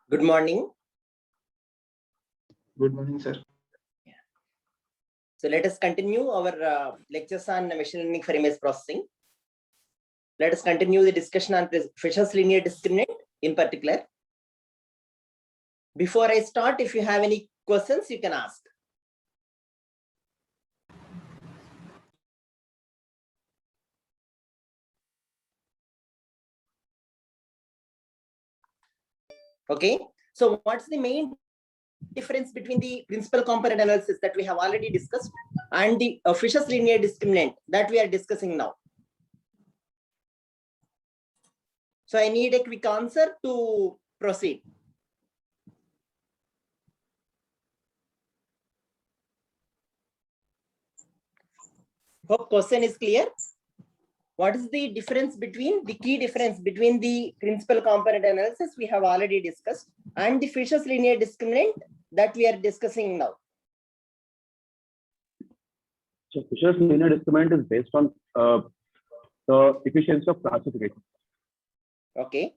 Good morning. Good morning, sir. So let us continue our lectures on machine learning for image processing. Let us continue the discussion on Fisher's linear discriminant in particular. Before I start, if you have any questions, you can ask. Okay, so what's the main difference between the principal component analysis that we have already discussed and the Fisher's linear discriminant that we are discussing now? So I need a quick answer to proceed. Hope question is clear. What is the difference between the key difference between the principal component analysis we have already discussed and the Fisher's linear discriminant that we are discussing now? So Fisher's linear discriminant is based on the efficiency of classification. Okay,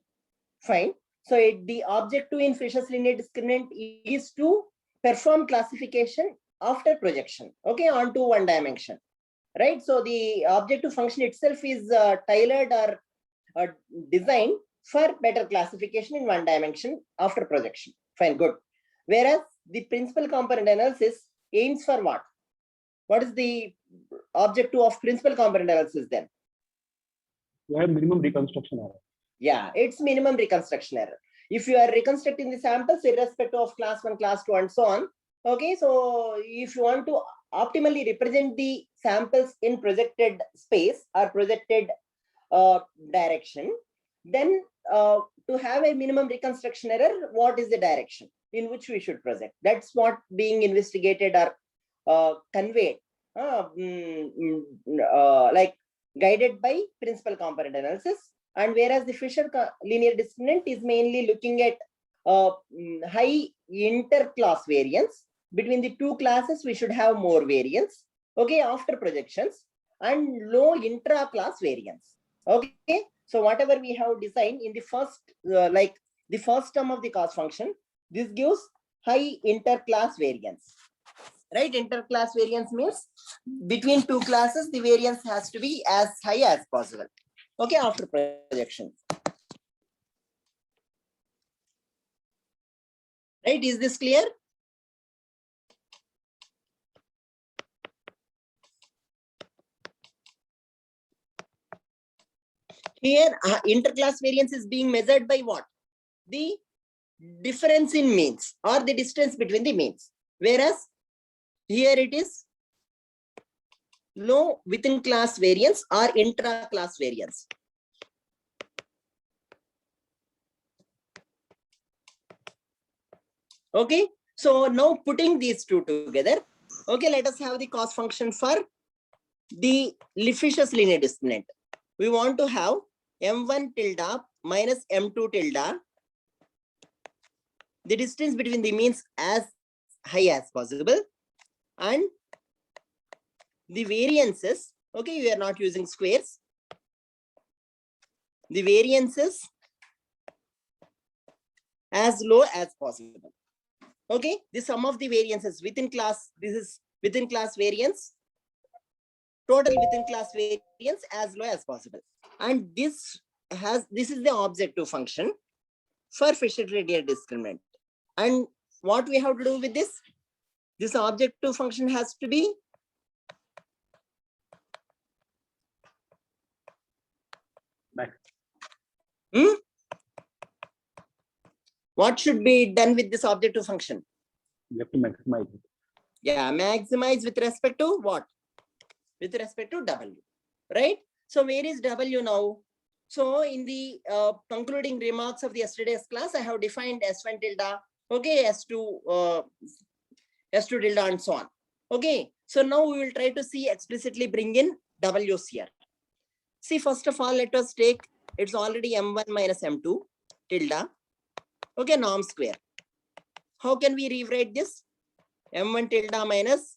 fine. So the objective in Fisher's linear discriminant is to perform classification after projection, okay, onto one dimension. Right, so the objective function itself is tailored or designed for better classification in one dimension after projection. Fine, good. Whereas the principal component analysis aims for what? What is the objective of principal component analysis then? You have minimum reconstruction error. Yeah, it's minimum reconstruction error. If you are reconstructing the samples irrespective of class 1, class 2, and so on. Okay, so if you want to optimally represent the samples in projected space or projected direction, then to have a minimum reconstruction error, what is the direction in which we should project? That's what being investigated or conveyed, like guided by principal component analysis. And whereas the Fisher linear discriminant is mainly looking at high interclass variance. Between the two classes, we should have more variance, okay, after projections, and low intra-class variance. Okay, so whatever we have designed in the first, like the first term of the cost function, this gives high interclass variance. Right, interclass variance means between two classes, the variance has to be as high as possible. Okay, after projection. Right, is this clear? Here, interclass variance is being measured by what? The difference in means or the distance between the means. Whereas here it is low within class variance or intra-class variance. Okay, so now putting these two together, okay, let us have the cost function for the Fisher's linear discriminant. We want to have M1 tilde minus M2 tilde, the distance between the means as high as possible, and the variances, okay, we are not using squares, the variances as low as possible. Okay, the sum of the variances within class, this is within class variance, total within class variance as low as possible. And this is the objective function for Fisher linear discriminant. And what we have to do with this objective function has to be what should be done with this objective function? You have to maximize it. Yeah, maximize with respect to what? With respect to W, right? So where is W now? So in the concluding remarks of the yesterday's class, I have defined S1 tilde, okay, S2 tilde and so on. Okay, so now we will try to see explicitly bring in W's here. See, first of all, let us take, it's already M1 minus M2 tilde, okay, norm square. How can we rewrite this? M1 tilde minus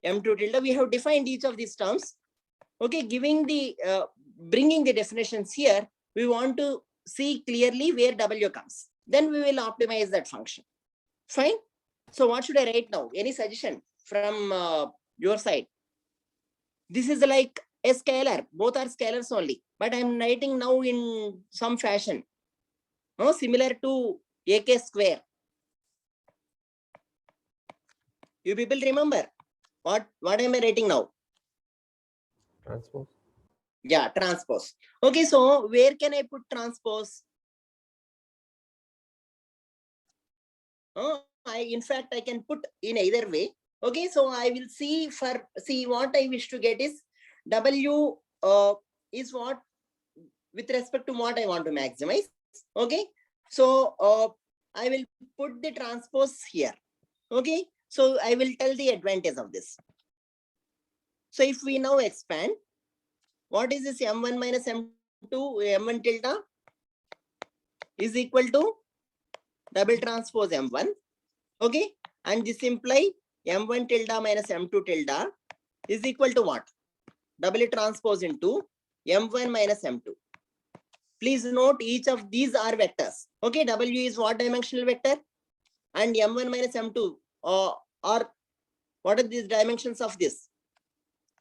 M2 tilde. We have defined each of these terms. Okay, giving the bringing the definitions here, we want to see clearly where W comes. then we will optimize that function. Fine. So what should I write now? Any suggestion from your side? This is like a scalar. Both are scalars only, but I'm writing now in some fashion. No, similar to AK square. You people remember what am I writing now? Transpose. Yeah, transpose. Okay, so where can I put transpose? In fact, I can put in either way. Okay, so I will see what I wish to get is W is what with respect to what I want to maximize. Okay, so I will put the transpose here. Okay, so I will tell the advantage of this. So if we now expand, what is this M1 minus M2, M1 tilde is equal to double transpose M1. Okay, and this imply M1 tilde minus M2 tilde is equal to what? Double transpose into M1 minus M2. Please note each of these are vectors. Okay, W is what dimensional vector? And M1 minus M2 or what are these dimensions of this?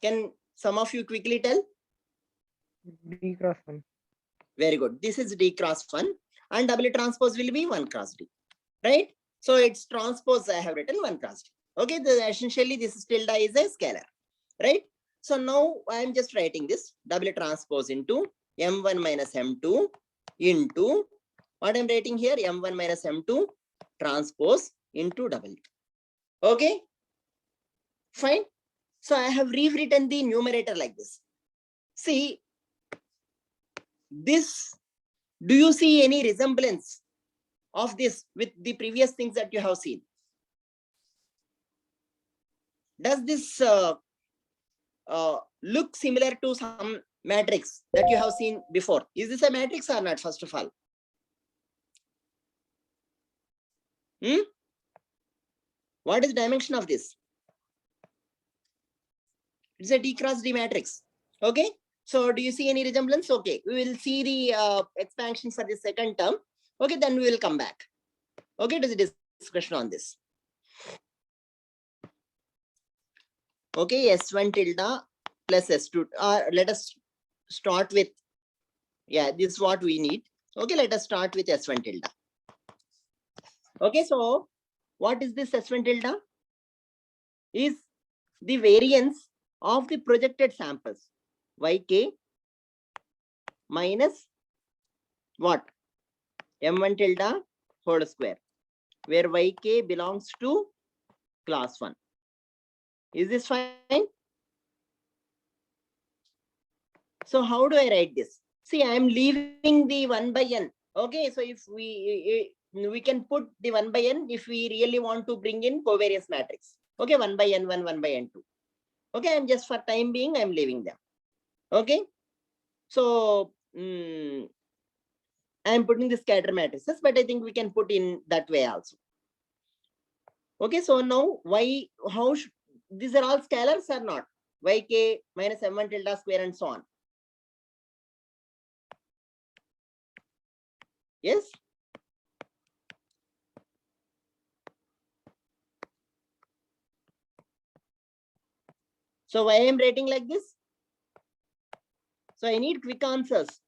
Can some of you quickly tell? D cross 1. Very good. This is D cross 1 and W transpose will be 1 cross D. Right? So it's transpose I have written 1 cross D. Okay, essentially this tilde is a scalar. Right? So now I am just writing this W transpose into M1 minus M2 into what I'm writing here, M1 minus M2 transpose into W. Okay, fine. So I have rewritten the numerator like this. See, this, do you see any resemblance of this with the previous things that you have seen? Does this look similar to some matrix that you have seen before? Is this a matrix or not, first of all? What is the dimension of this? It's a D cross D matrix. Okay. So do you see any resemblance? Okay. We will see the expansion for the second term. Okay. Then we will come back. Okay. To the discussion on this. Okay. S1 tilde plus S2. Let us start with, yeah, this is what we need. Okay. Let us start with S1 tilde. Okay. So what is this S1 tilde? Is the variance of the projected samples, Yk minus what? M1 tilde whole square, where Yk belongs to class 1. Is this fine? So how do I write this? See, I am leaving the 1 by n. Okay, so if we can put the 1 by n if we really want to bring in covariance matrix. Okay, 1 by n1, 1 by n2. Okay, and just for time being, I'm leaving them. Okay, so I'm putting the scatter matrices, but I think we can put in that way also. Okay, so now these are all scalars or not? Yk minus M1 tilde square and so on. Yes. So why I am writing like this? So I need quick answers.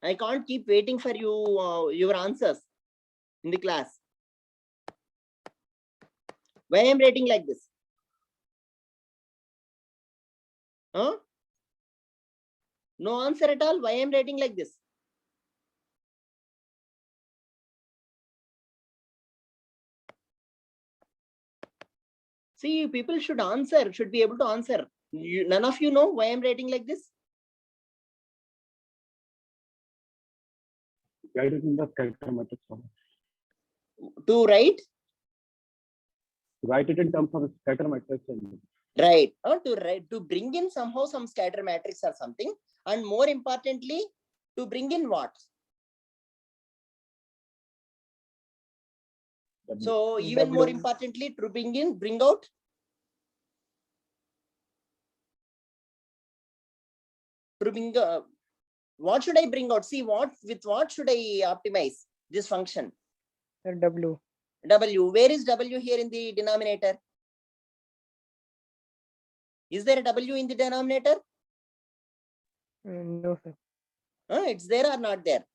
I can't keep waiting for you your answers in the class. Why I am writing like this? Huh? No answer at all. Why I am writing like this? See, people should answer, should be able to answer. None of you know why I'm writing like this? Write it in the scatter matrix form. To write? Write it in terms of scatter matrix. Right. Or to bring in somehow some scatter matrix or something. And more importantly, to bring in what? So even more importantly, to bring out what should I bring out? See, with what should I optimize this function? W. W. Where is W here in the denominator? Is there a W in the denominator? No, sir. It's there or not there?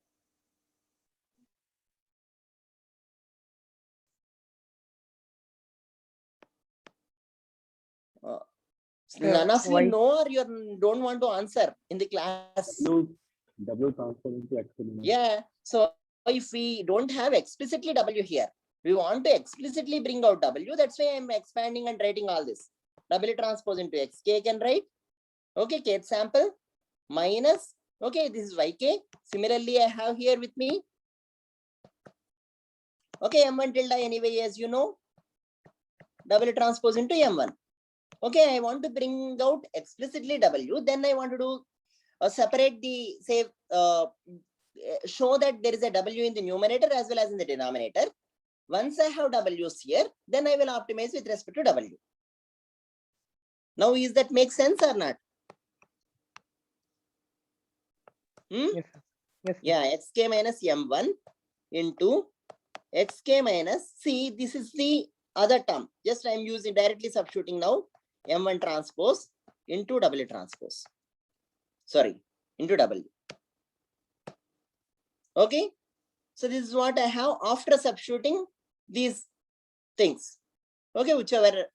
None of you why? know, or you don't want to answer in the class. W transpose into X. Yeah. So if we don't have explicitly W here, we want to explicitly bring out W. That's why I'm expanding and writing all this. W transpose into X. K can write. Okay, Kth sample minus. Okay, this is Yk. Similarly, I have here with me. Okay, M1 tilde anyway, as you know. W transpose into M1. Okay, I want to bring out explicitly W. Then I want to do separate the, say, show that there is a W in the numerator as well as in the denominator. Once I have W's here, then I will optimize with respect to W. Now, is that make sense or not? Yes, sir. Yes, sir. Yeah, xk minus M1 into xk minus, see, this is the other term. Just I'm using directly substituting now. M1 transpose into W transpose. Sorry, into W. Okay. So this is what I have after substituting these things. Okay, whichever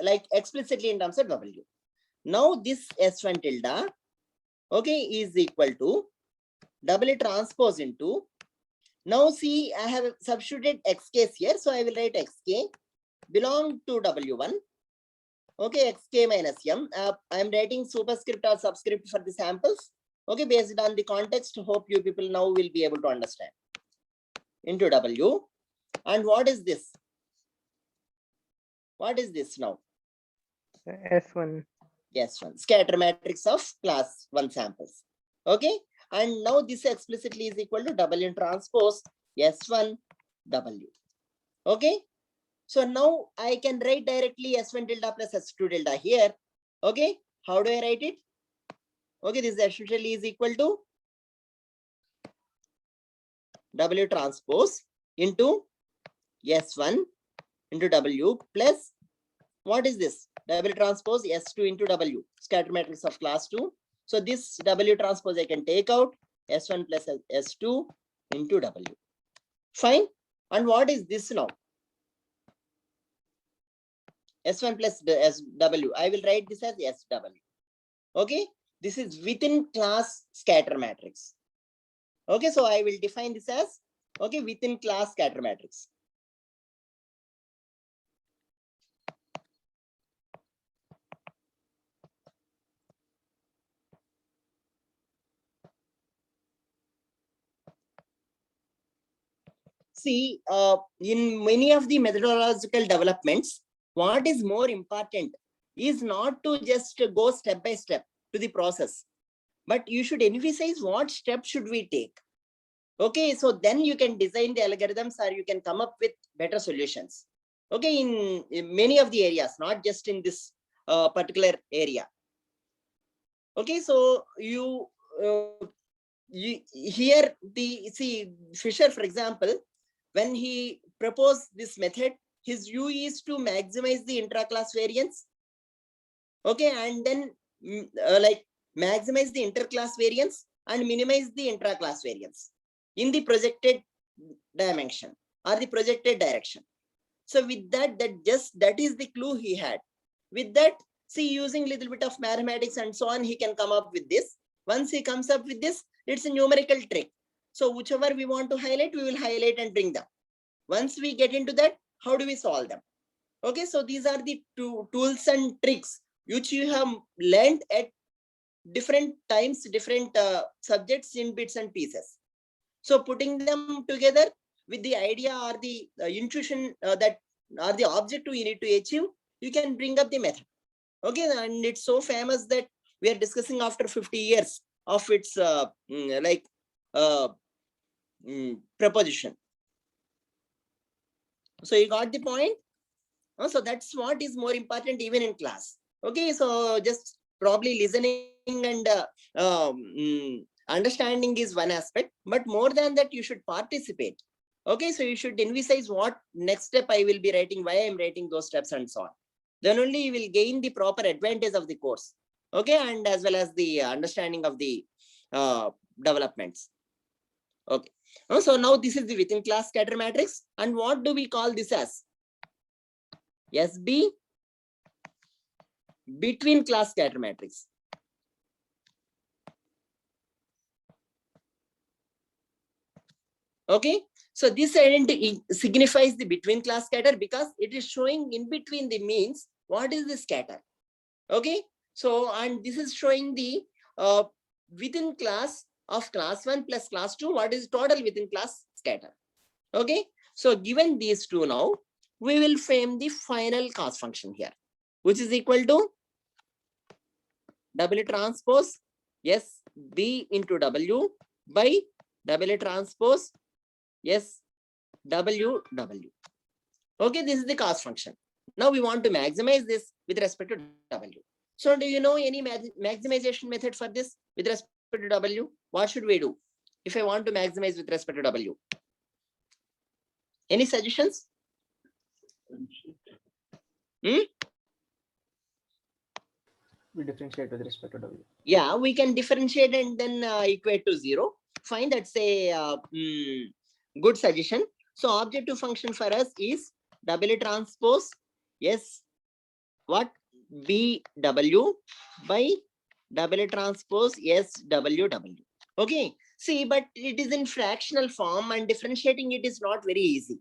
like explicitly in terms of W. Now this S1 tilde, okay, is equal to W transpose into. Now see, I have substituted xk here, so I will write xk belong to W1. Okay, xk minus m. I am writing superscript or subscript for the samples. Okay, based on the context, hope you people now will be able to understand. Into W. And what is this? What is this now? S1. S1. Scatter matrix of class 1 samples. Okay. And now this explicitly is equal to W transpose S1 W. Okay. So now I can write directly S1 tilde plus S2 tilde here. Okay. How do I write it? Okay. This essentially is equal to W transpose into S1 into W plus, what is this? W transpose S2 into W, scatter matrix of class 2. So this W transpose I can take out, S1 plus S2 into W. Fine. And what is this now? S1 plus SW. I will write this as SW. Okay. This is within class scatter matrix. Okay. So I will define this as, okay, within class scatter matrix. See, in many of the methodological developments, what is more important is not to just go step by step to the process, but you should emphasize what steps should we take. Okay, so then you can design the algorithms or you can come up with better solutions. Okay, in many of the areas, not just in this particular area. Okay, so you here see Fisher, for example, when he proposed this method, his view is to maximize the intra-class variance. Okay, and then like maximize the inter-class variance and minimize the intra-class variance in the projected dimension or the projected direction. So with that, that is the clue he had. With that, see, using little bit of mathematics and so on, he can come up with this. Once he comes up with this, it's a numerical trick. So whichever we want to highlight, we will highlight and bring them. Once we get into that, how do we solve them? Okay, so these are the two tools and tricks which you have learned at different times, different subjects in bits and pieces. So putting them together with the idea or the intuition that or the objective you need to achieve, you can bring up the method. Okay, and it's so famous that we are discussing after 50 years of its proposition. So you got the point? So that's what is more important even in class. Okay, so just probably listening and understanding is one aspect, but more than that, you should participate. Okay, so you should envisage what next step I will be writing, why I'm writing those steps and so on. Then only you will gain the proper advantage of the course. Okay, and as well as the understanding of the developments. Okay, so now this is the within class scatter matrix. And what do we call this as? SB between class scatter matrix. Okay, so this identity signifies the between class scatter because it is showing in between the means what is the scatter. Okay, so and this is showing the within class of class 1 plus class 2, what is total within class scatter. Okay, so given these two now, we will frame the final cost function here, which is equal to W transpose S B into W by W transpose S W W. Okay, this is the cost function. Now we want to maximize this with respect to W. So do you know any maximization method for this with respect to W? What should we do if I want to maximize with respect to W? Any suggestions? We differentiate with respect to W. Yeah, we can differentiate and then equate to 0. Fine, that's a good suggestion. So objective function for us is W transpose S what BW by W transpose SWW. Okay, see, but it is in fractional form and differentiating it is not very easy.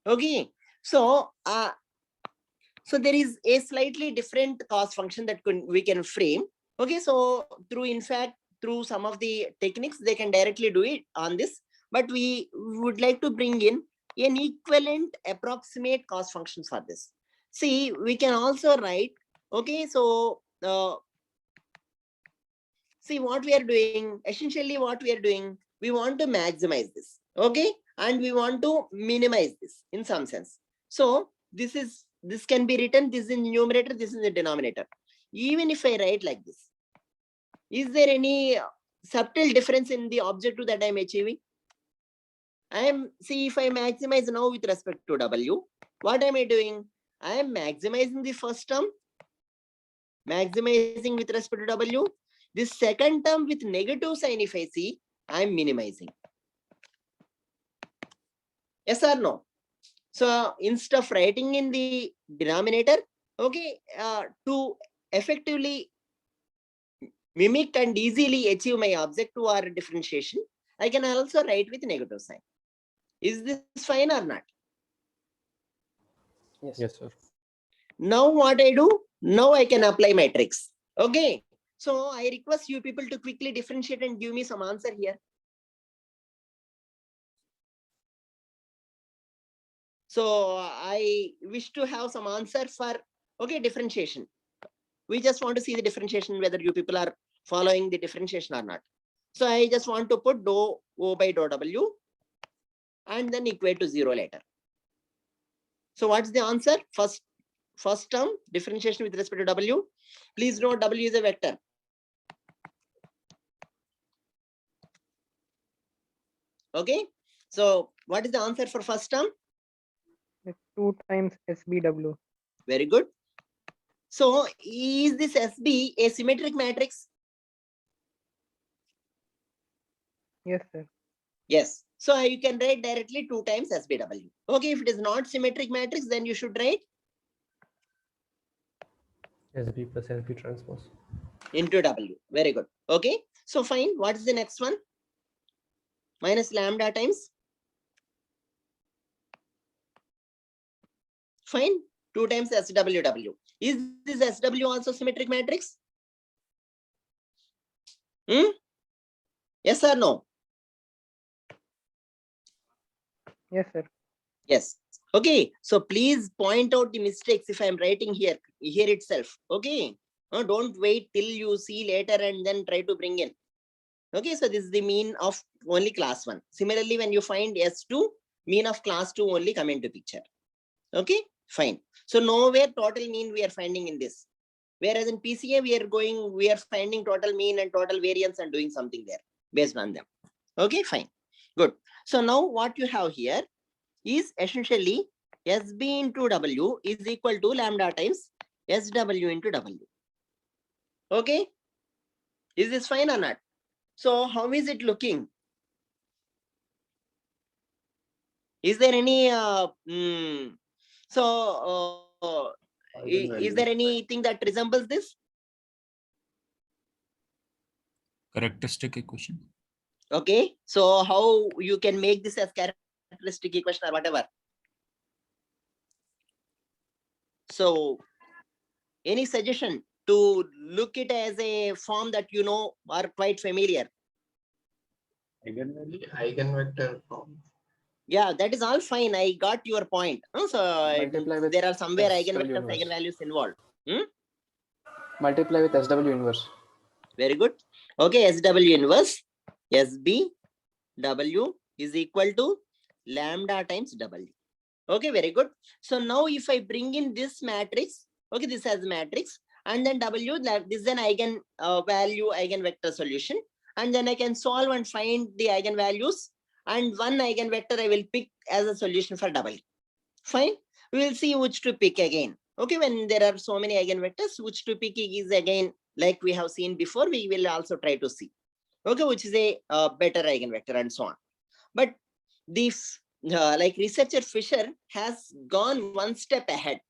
Okay, so so there is a slightly different cost function that we can frame. Okay, so through some of the techniques, they can directly do it on this, but we would like to bring in an equivalent approximate cost function for this. See, we can also write, okay, so see what we are doing, essentially what we are doing, we want to maximize this, okay, and we want to minimize this in some sense. So this can be written, this is in numerator, this is the denominator. Even if I write like this, is there any subtle difference in the objective that I'm achieving? See, if I maximize now with respect to W, what am I doing? I am maximizing the first term, maximizing with respect to W. This second term with negative sign, if I see, I am minimizing. Yes or no? So instead of writing in the denominator, okay, to effectively mimic and easily achieve my objective or differentiation, I can also write with negative sign. Is this fine or not? Yes. Yes, sir. Now what I do? Now I can apply my tricks. Okay. So I request you people to quickly differentiate and give me some answer here. So I wish to have some answer for, okay, differentiation. We just want to see the differentiation, whether you people are following the differentiation or not. So I just want to put dou O by dou W and then equate to 0 later. So what's the answer? First term, differentiation with respect to W. Please note W is a vector. Okay. So what is the answer for first term? 2 times SBW. Very good. So is this SB a symmetric matrix? Yes, sir. Yes. So you can write directly 2 times SBW. Okay. If it is not symmetric matrix, then you should write SB plus SB transpose. into W. Very good. Okay. So fine. What is the next one? Minus lambda times. Fine. 2 times SWW. Is this SW also symmetric matrix? Yes or no? Yes, sir. Yes. Okay. So please point out the mistakes if I'm writing here itself. Okay. Don't wait till you see later and then try to bring in. Okay. So this is the mean of only class 1. Similarly, when you find S2, mean of class 2 only come into picture. Okay. Fine. So nowhere total mean we are finding in this. Whereas in PCA, we are finding total mean and total variance and doing something there. based on them. Okay, fine. Good. So now what you have here is essentially SB into W is equal to lambda times SW into W. Okay. Is this fine or not? So how is it looking? Is there any is there anything that resembles this? Characteristic equation. Okay, so how you can make this as characteristic equation or whatever? So any suggestion to look it as a form that you know are quite familiar? Eigenvector form. Yeah, that is all fine. I got your point. So Multiply with there are somewhere SW eigenvectors, inverse. eigenvalues involved. Multiply with SW inverse. Very good. Okay, SW inverse SB W is equal to lambda times W. Okay, very good. So now if I bring in this matrix, okay, this has matrix, and then W, this is an eigen value eigenvector solution, and then I can solve and find the eigenvalues, and one eigenvector I will pick as a solution for W. Fine. We will see which to pick again. Okay, when there are so many eigenvectors, which to pick is again, like we have seen before, we will also try to see. Okay, which is a better eigenvector and so on. But the like researcher Fisher has gone one step ahead.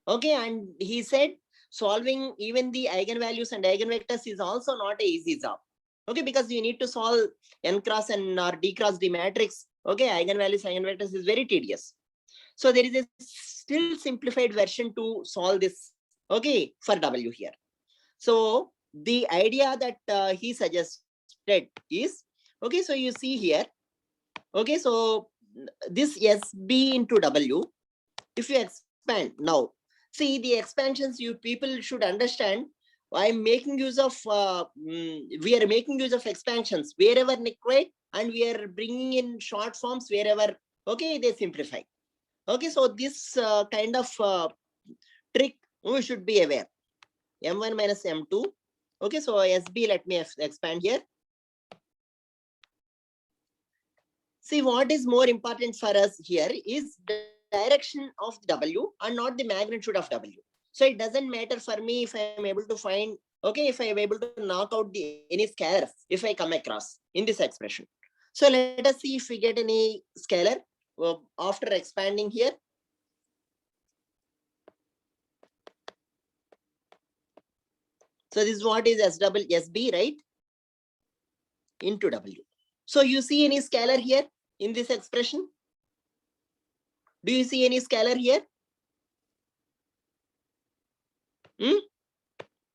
Okay, and he said solving even the eigenvalues and eigenvectors is also not an easy job. Okay, because you need to solve n cross n or d cross d matrix. Okay, eigenvalues, eigenvectors is very tedious. So there is a still simplified version to solve this. Okay, for W here. So the idea that he suggested is, okay, so you see here, okay, so this SB into W, if you expand now, see the expansions you people should understand. I'm making use of, we are making use of expansions wherever required, and we are bringing in short forms wherever, okay, they simplify. Okay, so this kind of trick we should be aware. M1 minus M2. Okay, so SB, let me expand here. See, what is more important for us here is the direction of W and not the magnitude of W. So it doesn't matter for me if I am able to find, okay, if I am able to knock out any scalars, if I come across in this expression. So let us see if we get any scalar after expanding here. So this is what is SB, right? Into W. So you see any scalar here in this expression? Do you see any scalar here?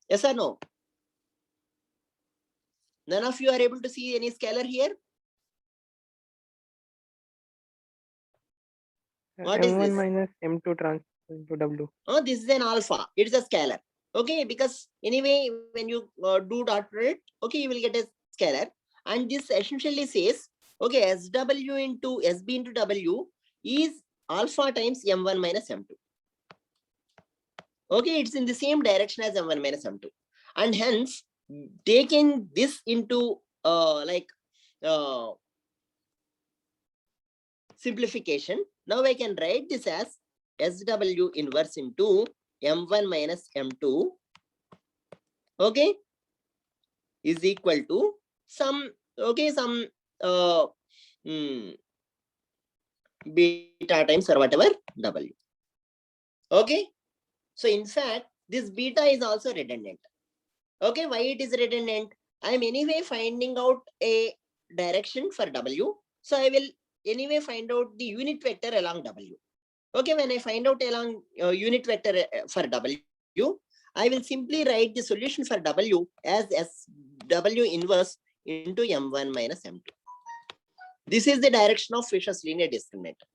Yes or no? None of you are able to see any scalar here? What is M1 this? minus M2 transpose into W. Oh, this is an alpha. It's a scalar. Okay, because anyway, when you do dot product, okay, you will get a scalar. And this essentially says, okay, SW into SB into W is alpha times M1 minus M2. Okay, it's in the same direction as M1 minus M2. And hence, taking this into simplification, now I can write this as SW inverse into M1 minus M2, okay, is equal to some, okay, some beta times or whatever W. Okay, so in fact, this beta is also redundant. Okay, why it is redundant? I am anyway finding out a direction for W. So I will anyway find out the unit vector along W. Okay, when I find out along unit vector for W, I will simply write the solution for W as SW inverse into M1 minus M2. This is the direction of Fisher's linear discriminator.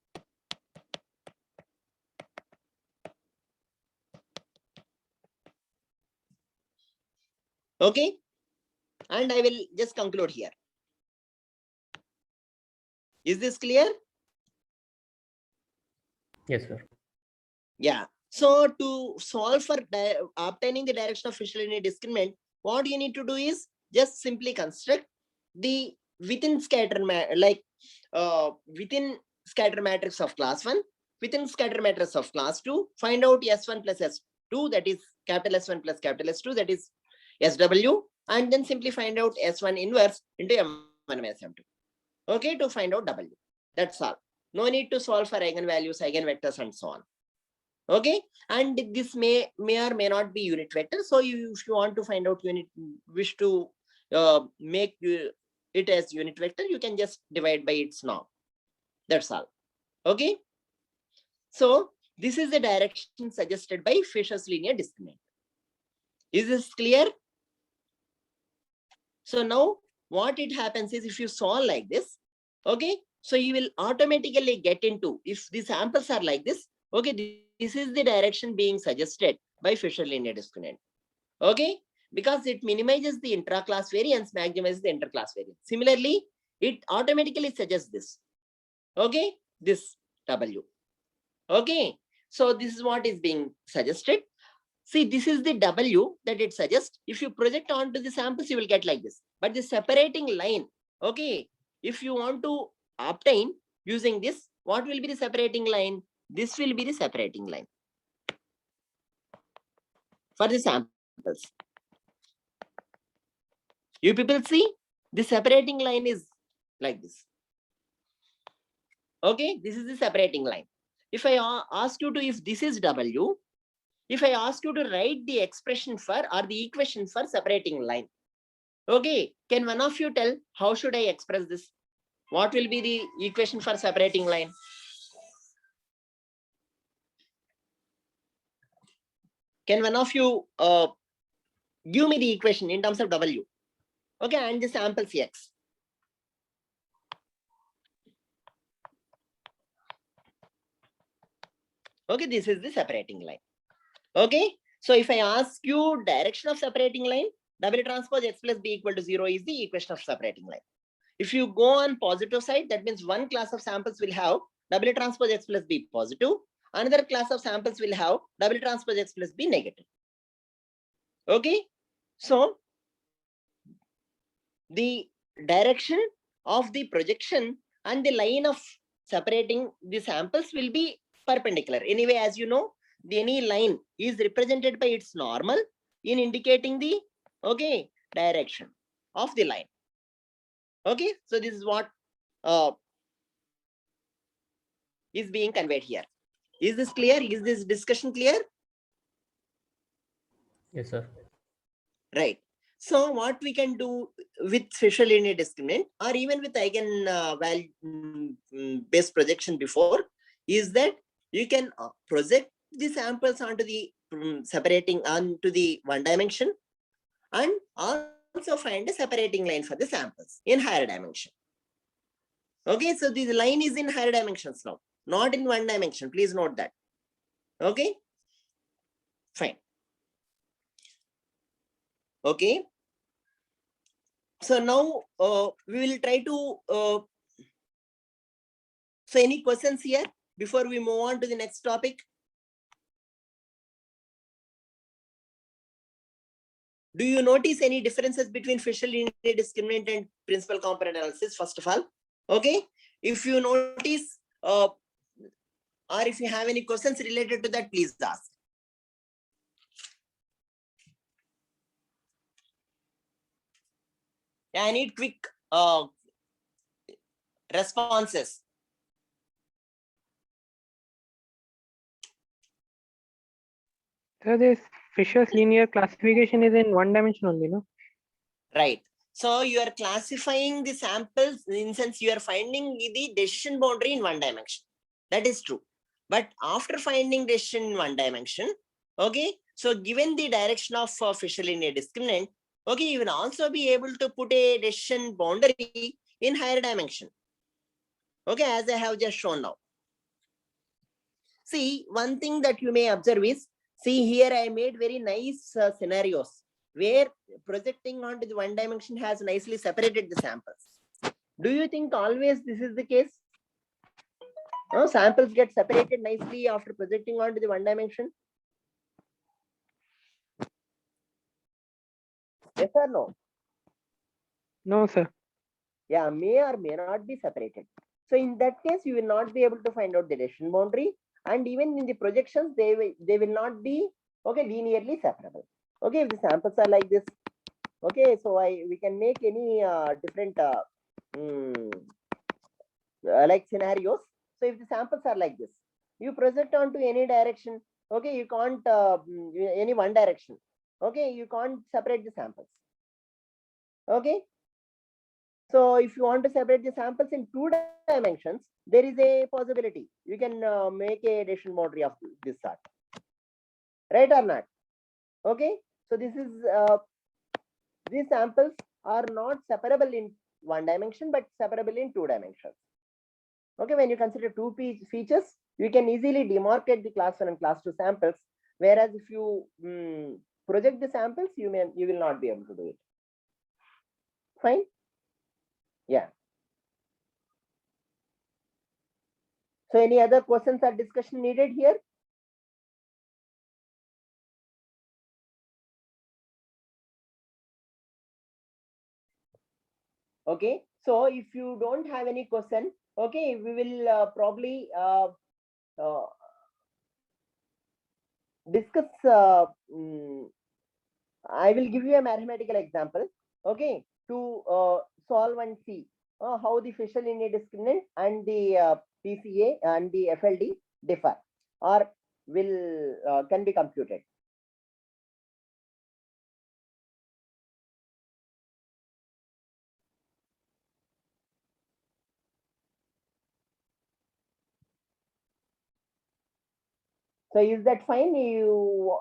Okay, and I will just conclude here. Is this clear? Yes, sir. Yeah. So to solve for obtaining the direction of Fisher linear discriminant, what you need to do is just simply construct the within within scatter matrix of class 1, within scatter matrix of class 2, find out S1 plus S2, that is capital S1 plus capital S2, that is SW, and then simply find out S1 inverse into M1 minus M2. Okay, to find out W. That's all. No need to solve for eigenvalues, eigenvectors, and so on. Okay, and this may or may not be unit vector. So if you want to find out wish to make it as unit vector, you can just divide by its norm. That's all. Okay. So this is the direction suggested by Fisher's linear discriminant. Is this clear? So now what it happens is, if you solve like this, okay, so you will automatically get into, if the samples are like this, okay, this is the direction being suggested by Fisher linear discriminant. Okay, because it minimizes the intra-class variance, maximizes the inter-class variance. Similarly, it automatically suggests this. Okay, this W. Okay, so this is what is being suggested. See, this is the W that it suggests. If you project onto the samples, you will get like this. But the separating line, okay, if you want to obtain using this, what will be the separating line? This will be the separating line for the samples. You people see, the separating line is like this. Okay, this is the separating line. If I ask you to, if this is W, if I ask you to write the expression for, or the equation for separating line, okay, can one of you tell how should I express this? What will be the equation for separating line? Can one of you give me the equation in terms of W? Okay, and the samples X. Okay, this is the separating line. Okay, so if I ask you direction of separating line, W transpose X plus B equal to 0 is the equation of separating line. If you go on positive side, that means one class of samples will have W transpose X plus B positive. Another class of samples will have W transpose X plus B negative. Okay, so the direction of the projection and the line of separating the samples will be perpendicular. Anyway, as you know, any line is represented by its normal in indicating the direction of the line. Okay, so this is what is being conveyed here. Is this clear? Is this discussion clear? Yes, sir. Right. So what we can do with Fisher linear discriminant, or even with eigen based projection before, is that you can project the samples onto the separating onto the one dimension, and also find a separating line for the samples in higher dimension. Okay, so the line is in higher dimensions now, not in one dimension. Please note that. Okay, fine. Okay, so now we will try to so any questions here before we move on to the next topic? Do you notice any differences between Fisher linear discriminant and principal component analysis? First of all, okay, if you notice or if you have any questions related to that, please ask. Yeah, I need quick responses. So this Fisher's linear classification is in one dimension only, no? Right. So you are classifying the samples, in sense you are finding the decision boundary in one dimension. That is true. But after finding decision in one dimension, okay, so given the direction of Fisher linear discriminant, okay, you will also be able to put a decision boundary in higher dimension. Okay, as I have just shown now. See, one thing that you may observe is, see here I made very nice scenarios where projecting onto the one dimension has nicely separated the samples. Do you think always this is the case? Samples get separated nicely after projecting onto the one dimension? Yes or no? No, sir. Yeah, may or may not be separated. So in that case, you will not be able to find out the decision boundary, and even in the projections, they will not be okay linearly separable. Okay, if the samples are like this, okay, so we can make any different like scenarios. So if the samples are like this, you project onto any direction, okay, you can't any one direction, okay, you can't separate the samples. Okay, so if you want to separate the samples in 2 dimensions, there is a possibility you can make a decision boundary of this sort, right or not? Okay, so this is these samples are not separable in 1 dimension but separable in 2 dimensions. Okay, when you consider 2 features, you can easily demarcate the class 1 and class 2 samples, whereas if you project the samples, you will not be able to do it. Fine. Yeah. So any other questions or discussion needed here? Okay, so if you don't have any question, okay, we will probably discuss. I will give you a mathematical example, okay, to solve and see how the Fisher linear discriminant and the PCA and the FLD differ or will can be computed. So is that fine? You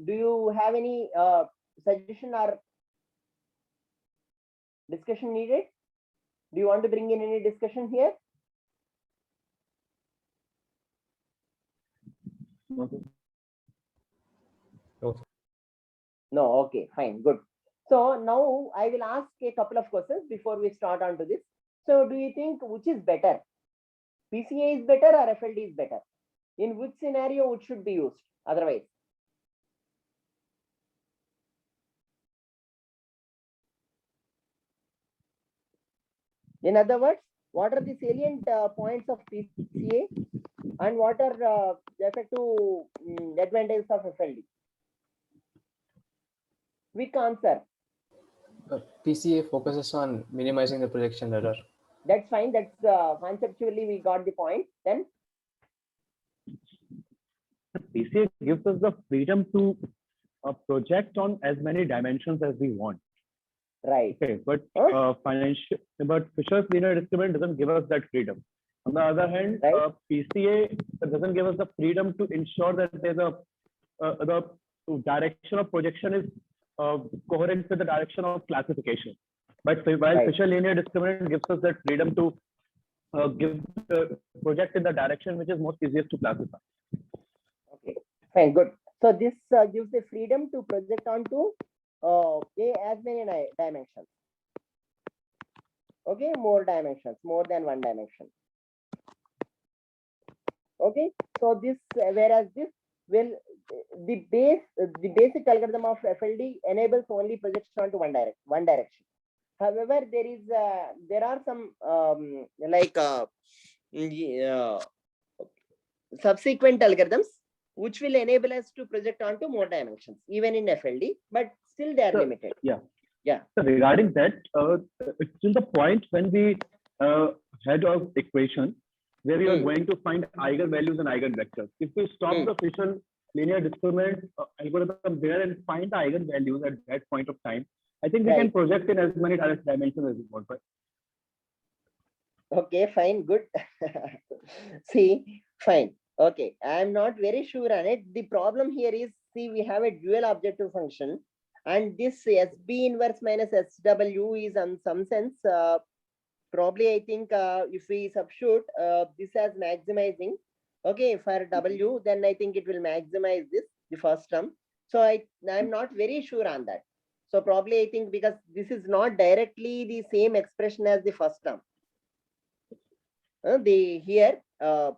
do you have any suggestion or discussion needed? Do you want to bring in any discussion here? No, sir. No, okay, fine, good. So now I will ask a couple of questions before we start on to this. So do you think which is better? PCA is better or FLD is better? In which scenario it should be used otherwise? In other words, what are the salient points of PCA and what are the effective advantages of FLD? Quick answer. PCA focuses on minimizing the projection error. That's fine. That's conceptually we got the point. Then PCA gives us the freedom to project on as many dimensions as we want. right. Okay, but Huh? but Fisher's linear discriminant doesn't give us that freedom. On the other hand, Right. PCA doesn't give us the freedom to ensure that there's the direction of projection is coherent with the direction of classification. But while Right. Fisher linear discriminant gives us that freedom to project in the direction which is most easiest to classify. Okay, fine, good. So this gives the freedom to project onto as many dimensions. Okay, more dimensions, more than 1 dimension. Okay, so this whereas this will the basic algorithm of FLD enables only projection onto one direction. However, there are some like subsequent algorithms which will enable us to project onto more dimensions even in FLD, but still they are So, limited. So regarding that, it's till the point when we had an equation where we are going to find eigenvalues and eigenvectors. If we stop the Fisher linear discriminant algorithm there and find the eigenvalues at that point of time, I think we can project in as many dimensions as we want. Right? Okay, fine, good. See, fine. Okay, I am not very sure on it. The problem here is, see, we have a dual objective function, and this SB inverse minus SW is in some sense, probably I think if we substitute this as maximizing, okay, for W, then I think it will maximize this, the first term. So I'm not very sure on that. So probably I think because this is not directly the same expression as the first term. Here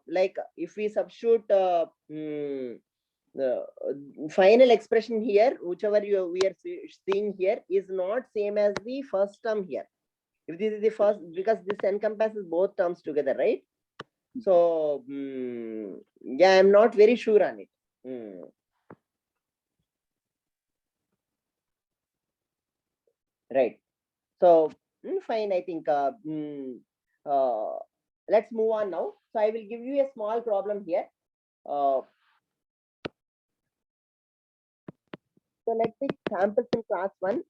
like if we substitute the final expression here, whichever we are seeing here is not same as the first term here. If this is the first, because this encompasses both terms together, right? So yeah, I'm not very sure on it. Right. So fine, I think let's move on now. So I will give you a small problem here. So let's take samples in class 1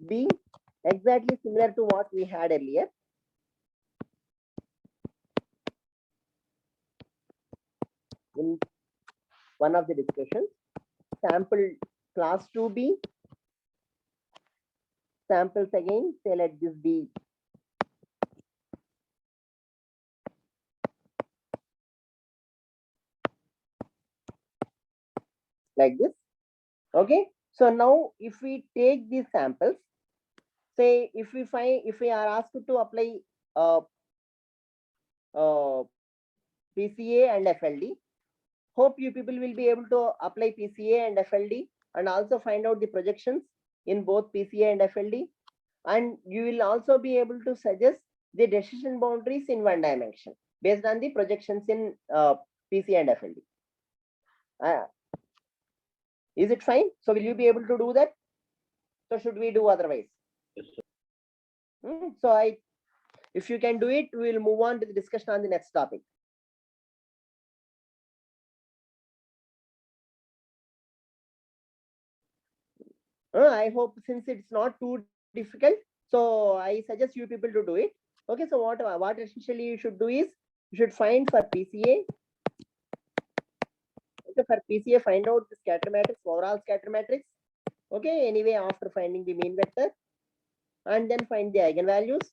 be exactly similar to what we had earlier. In one of the discussions, sample class 2b, samples again, say let this be like this. Okay, so now if we take these samples, say if we are asked to apply PCA and FLD, hope you people will be able to apply PCA and FLD and also find out the projections in both PCA and FLD, and you will also be able to suggest the decision boundaries in one dimension based on the projections in PCA and FLD. Is it fine? So will you be able to do that? So should we do otherwise? Yes, sir. So if you can do it, we will move on to the discussion on the next topic. I hope since it's not too difficult, so I suggest you people to do it. Okay, so what essentially you should do is you should find for PCA. Okay, for PCA, find out the scatter matrix, overall scatter matrix. Okay, anyway, after finding the mean vector, and then find the eigenvalues.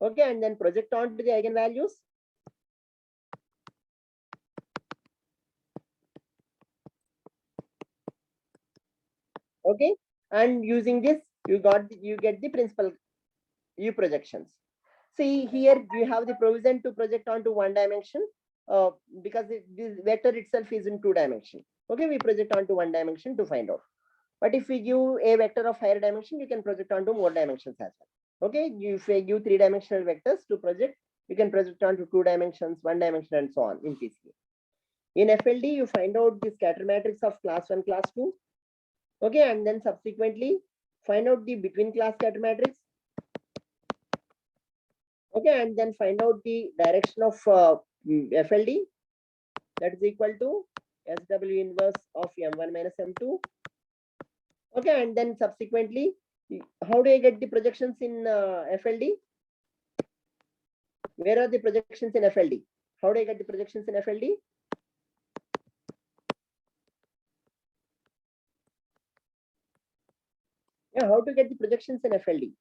Okay, and then project onto the eigenvalues. Okay, and using this, you get the principal U projections. See here, you have the provision to project onto one dimension because this vector itself is in 2 dimension. Okay, we project onto 1 dimension to find out. But if we give a vector of higher dimension, you can project onto more dimensions as well. Okay, if we give 3-dimensional vectors to project, you can project onto 2 dimensions, 1 dimension, and so on in PCA. In FLD, you find out the scatter matrix of class 1, class 2. Okay, and then subsequently find out the between class scatter matrix. Okay, and then find out the direction of FLD, that is equal to SW inverse of M1 minus M2. Okay, and then subsequently, how do I get the projections in FLD? Where are the projections in FLD? How do I get the projections in FLD? Yeah, how to get the projections in FLD?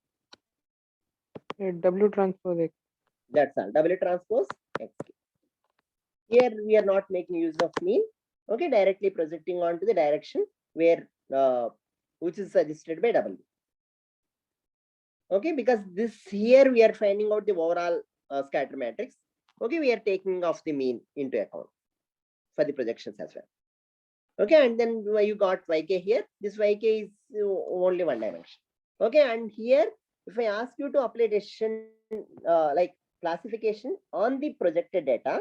W transpose X. That's all. W transpose X. Here we are not making use of mean. Okay, directly projecting onto the direction where which is suggested by W. Okay, because this here we are finding out the overall scatter matrix. Okay, we are taking off the mean into account for the projections as well. Okay, and then you got YK here. This YK is only 1 dimension. Okay, and here if I ask you to apply decision like classification on the projected data,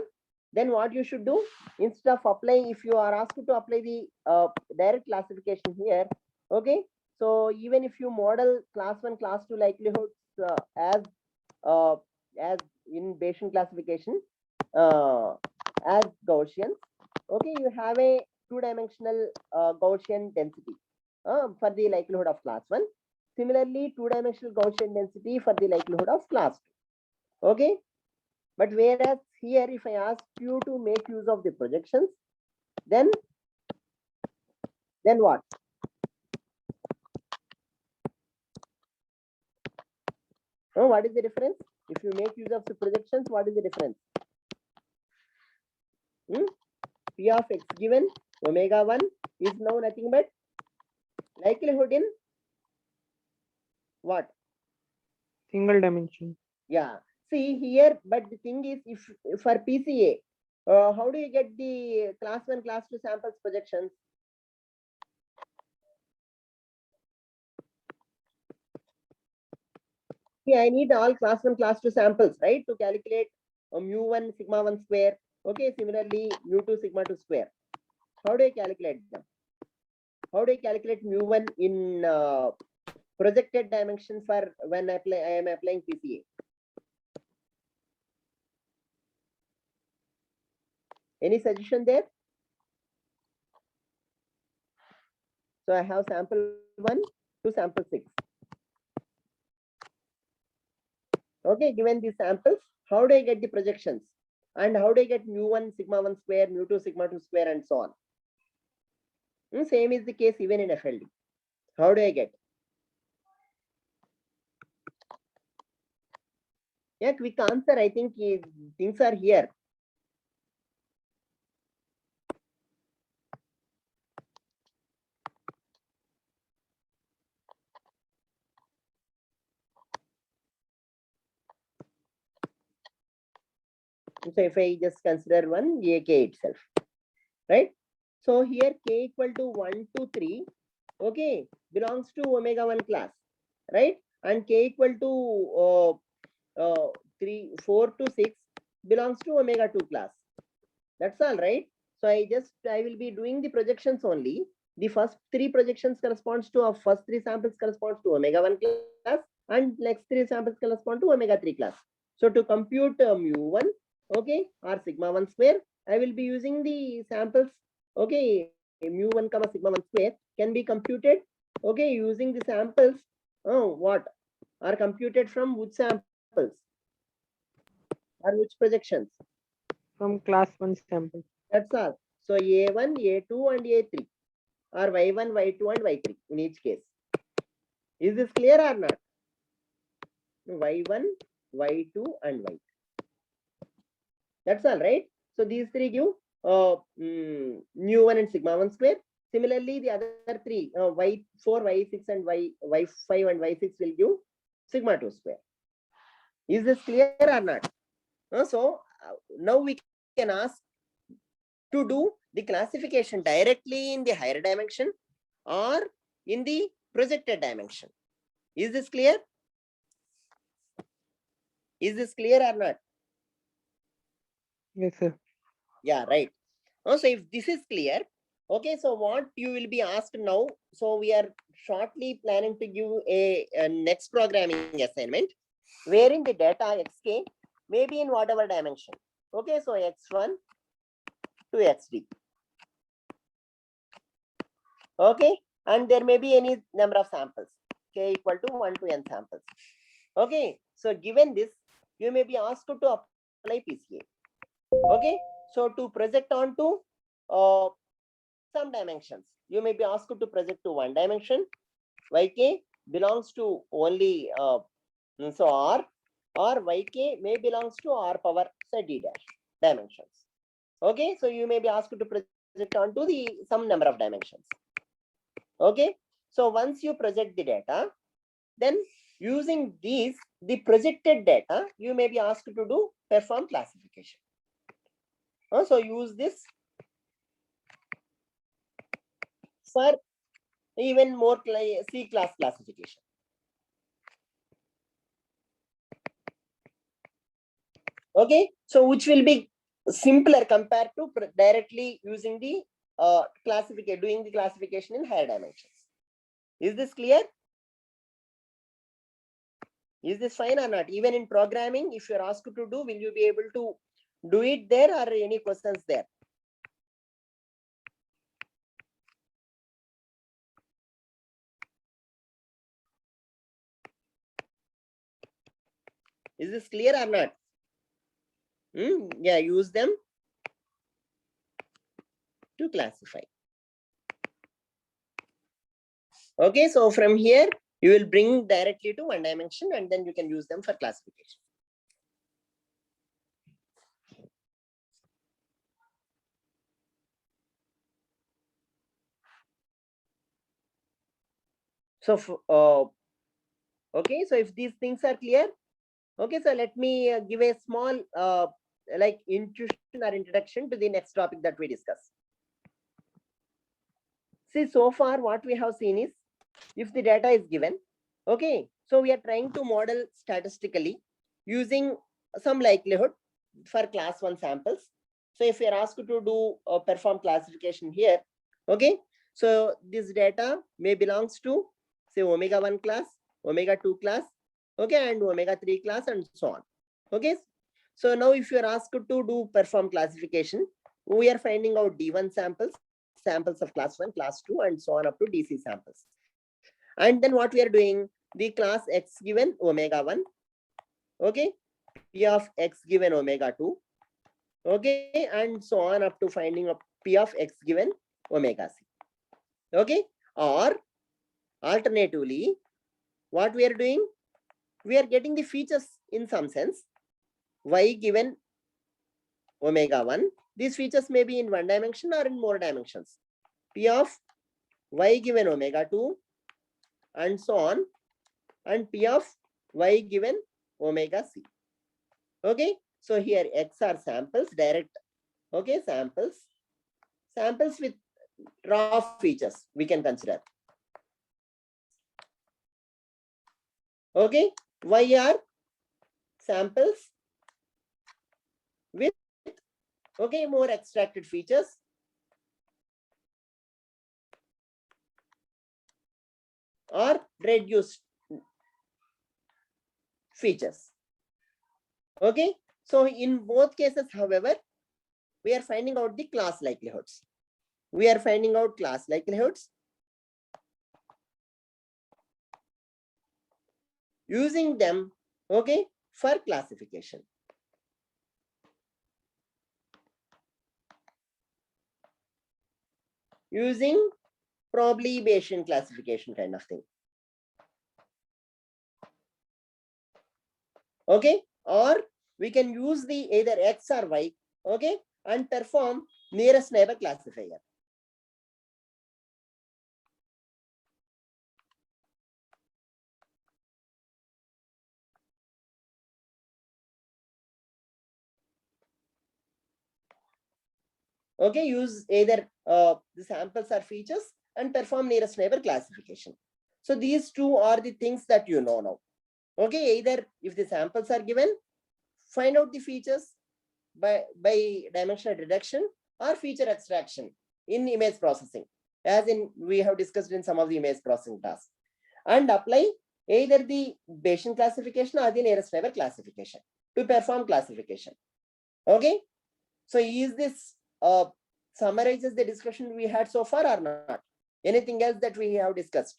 then what you should do, instead of applying, if you are asked to apply the direct classification here, okay, so even if you model class 1, class 2 likelihoods as in Bayesian classification as Gaussians, okay, you have a 2-dimensional Gaussian density for the likelihood of class 1. Similarly, 2-dimensional Gaussian density for the likelihood of class 2. Okay, but whereas here, if I ask you to make use of the projections, then what? Oh, what is the difference? If you make use of the projections, what is the difference? P of X given omega 1 is now nothing but likelihood in what? Single dimension. Yeah. See here, but the thing is, if for PCA, how do you get the class 1, class 2 samples projections? See, I need all class 1, class 2 samples, right? To calculate mu1 sigma 1 square. Okay, similarly mu2 sigma 2 square. How do I calculate them? How do I calculate mu1 in projected dimension for when I am applying PCA? Any suggestion there? So I have sample 1 to sample 6. Okay, given these samples, how do I get the projections? And how do I get mu1 sigma 1 square, mu2 sigma 2 square, and so on? Same is the case even in FLD. How do I get? Yeah, quick answer. I think things are here. So if I just consider one AK itself, right? So here K equal to 1 to 3, okay, belongs to omega 1 class, right? And K equal to 3, 4 to 6 belongs to omega 2 class. That's all, right? So I will be doing the projections only. The first 3 projections corresponds to, first 3 samples corresponds to omega 1 class, and next 3 samples correspond to omega 3 class. So to compute mu1, okay, or sigma 1 square, I will be using the samples, okay, mu1 comma sigma 1 square can be computed, okay, using the samples, what are computed from which samples or which projections? From class 1 sample. That's all. So A1, A2, and A3, or Y1, Y2, and Y3 in each case. Is this clear or not? Y1, Y2, and Y3. That's all, right? So these 3 give mu1 and sigma 1 square. Similarly, the other 3, Y4, Y6, and Y5 and Y6 will give sigma 2 square. Is this clear or not? So now we can ask to do the classification directly in the higher dimension or in the projected dimension. Is this clear? Is this clear or not? Yes, sir. Yeah, right. So if this is clear, okay, so what you will be asked now, so we are shortly planning to give a next programming assignment wherein the data xk may be in whatever dimension. Okay, so x1 to xd. Okay, and there may be any number of samples, k equal to 1 to n samples. Okay, so given this, you may be asked to apply PCA. Okay, so to project onto some dimensions, you may be asked to project to one dimension. Yk belongs to only so r, or yk may belongs to r power say d dash dimensions. Okay, so you may be asked to project onto the some number of dimensions. Okay, so once you project the data, then using these the projected data, you may be asked to do perform classification. So use this for even more C class classification. Okay, so which will be simpler compared to directly using the classification, doing the classification in higher dimensions. Is this clear? Is this fine or not? Even in programming, if you're asked to do, will you be able to do it there, or any questions there? Is this clear or not? Yeah, use them to classify. Okay, so from here, you will bring directly to one dimension, and then you can use them for classification. So, okay, so if these things are clear, okay, so let me give a small like intuition or introduction to the next topic that we discuss. See, so far what we have seen is, if the data is given, Okay, so we are trying to model statistically using some likelihood for class 1 samples. So if you are asked to do a perform classification here, okay, so this data may belongs to say omega 1 class, omega 2 class, okay, and omega 3 class and so on. Okay, so now if you are asked to do perform classification, we are finding out D1 samples, samples of class 1, class 2 and so on up to DC samples. And then what we are doing, the class X given omega 1, okay, P of X given omega 2, okay, and so on up to finding a P of X given omega C. Okay, or alternatively, what we are doing, we are getting the features in some sense, Y given omega 1. These features may be in one dimension or in more dimensions. P of Y given omega 2 and so on, and P of Y given omega C. Okay, so here X are samples, direct, okay, samples with raw features we can consider. Okay, Y are samples with, okay, more extracted features. Or reduced features. Okay, so in both cases, however, we are finding out the class likelihoods. We are finding out class likelihoods using them, okay, for classification. Using probably Bayesian classification kind of thing. Okay, or we can use the either X or Y, okay, and perform nearest neighbor classifier. Okay, use either the samples or features and perform nearest neighbor classification. So these two are the things that you know now. Okay, either if the samples are given, find out the features by dimensional reduction or feature extraction in image processing, as in we have discussed in some of the image processing tasks, and apply either the Bayesian classification or the nearest neighbor classification to perform classification. Okay, so is this summarizes the discussion we had so far or not? Anything else that we have discussed?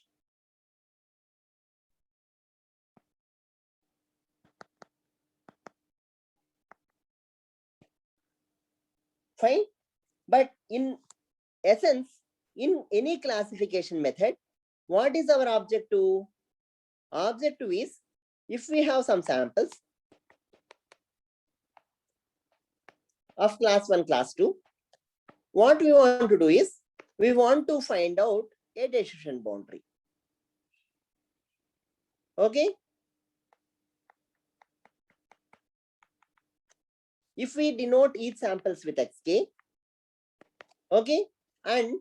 Fine, but in essence, in any classification method, what is our objective? Objective is, if we have some samples of class 1, class 2, what we want to do is, we want to find out a decision boundary. Okay, if we denote each samples with xk, okay, and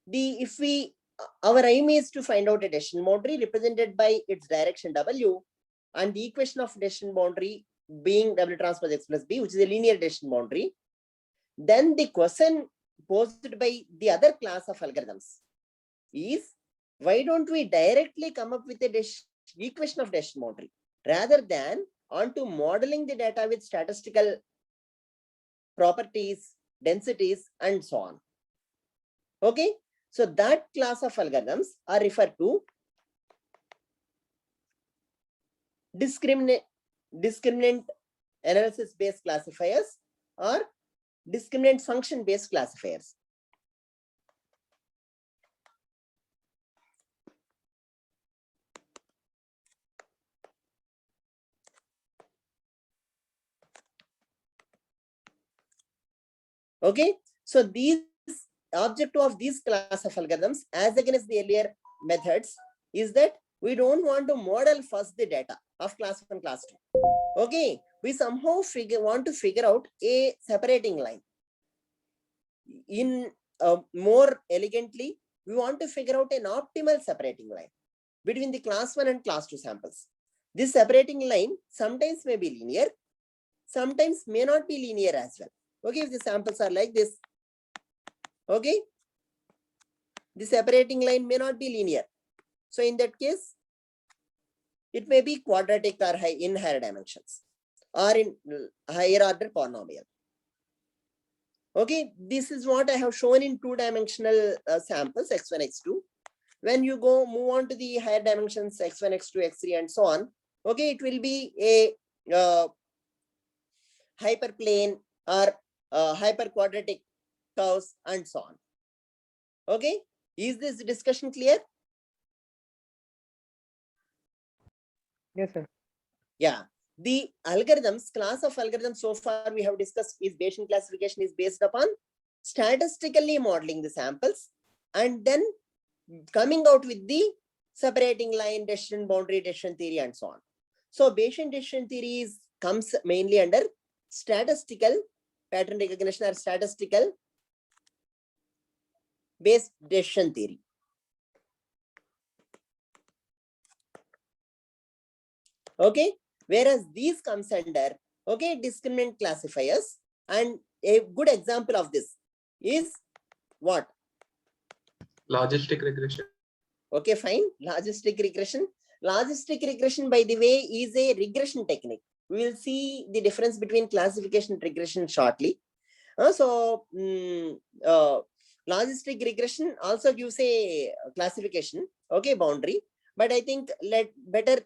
if we, our aim is to find out a decision boundary represented by its direction w, and the equation of decision boundary being W transpose X plus B, which is a linear decision boundary, then the question posed by the other class of algorithms is, why don't we directly come up with a equation of decision boundary rather than onto modeling the data with statistical properties, densities, and so on. Okay, so that class of algorithms are referred to discriminant analysis based classifiers or discriminant function based classifiers. Okay, so these objective of these class of algorithms as against the earlier methods is that we don't want to model first the data of class 1, class 2. Okay, we somehow want to figure out a separating line. In more elegantly, we want to figure out an optimal separating line. between the class 1 and class 2 samples. This separating line sometimes may be linear, sometimes may not be linear as well. Okay, if the samples are like this, okay, the separating line may not be linear. So in that case, it may be quadratic or in higher dimensions or in higher order polynomial. Okay, this is what I have shown in two-dimensional samples, x1, x2. When you move on to the higher dimensions, x1, x2, x3, and so on, okay, it will be a hyperplane or hyperquadratic curves and so on. Okay, is this discussion clear? Yes, sir. Yeah, the algorithms, class of algorithms so far we have discussed is Bayesian classification is based upon statistically modeling the samples and then coming out with the separating line, decision boundary, decision theory, and so on. So Bayesian decision theory comes mainly under statistical pattern recognition or statistical based decision theory. Okay, whereas these comes under, okay, discriminant classifiers, and a good example of this is what? Logistic regression. Okay, fine. Logistic regression. Logistic regression, by the way, is a regression technique. We will see the difference between classification and regression shortly. Logistic regression also gives a classification, okay, boundary. But I think better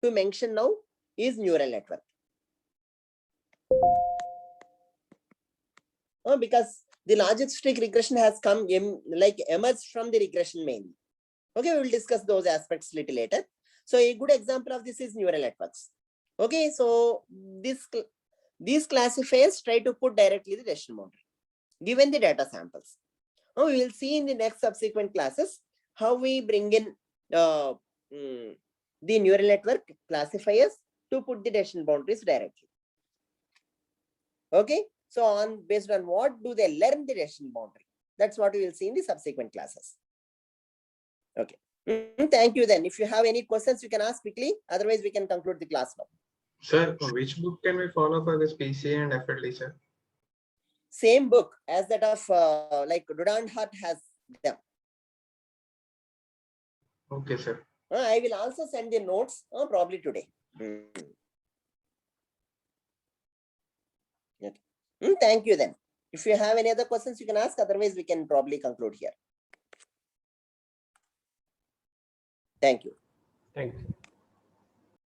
to mention now is neural network. Because the logistic regression has come emerged from the regression mainly. Okay, we will discuss those aspects little later. So a good example of this is neural networks. Okay, so these classifiers try to put directly the decision boundary given the data samples. We will see in the next subsequent classes how we bring in the neural network classifiers to put the decision boundaries directly. Okay, so based on what do they learn the decision boundary? That's what we will see in the subsequent classes. Okay, thank you then. If you have any questions, you can ask quickly. Otherwise, we can conclude the class now. Sir, which book can we follow for this PCA and FLD, sir? Same book as that of like Rudand Hart has them. Okay, sir. I will also send the notes probably today. Okay. Thank you then. If you have any other questions, you can ask. Otherwise, we can probably conclude here. Thank you. Thank you.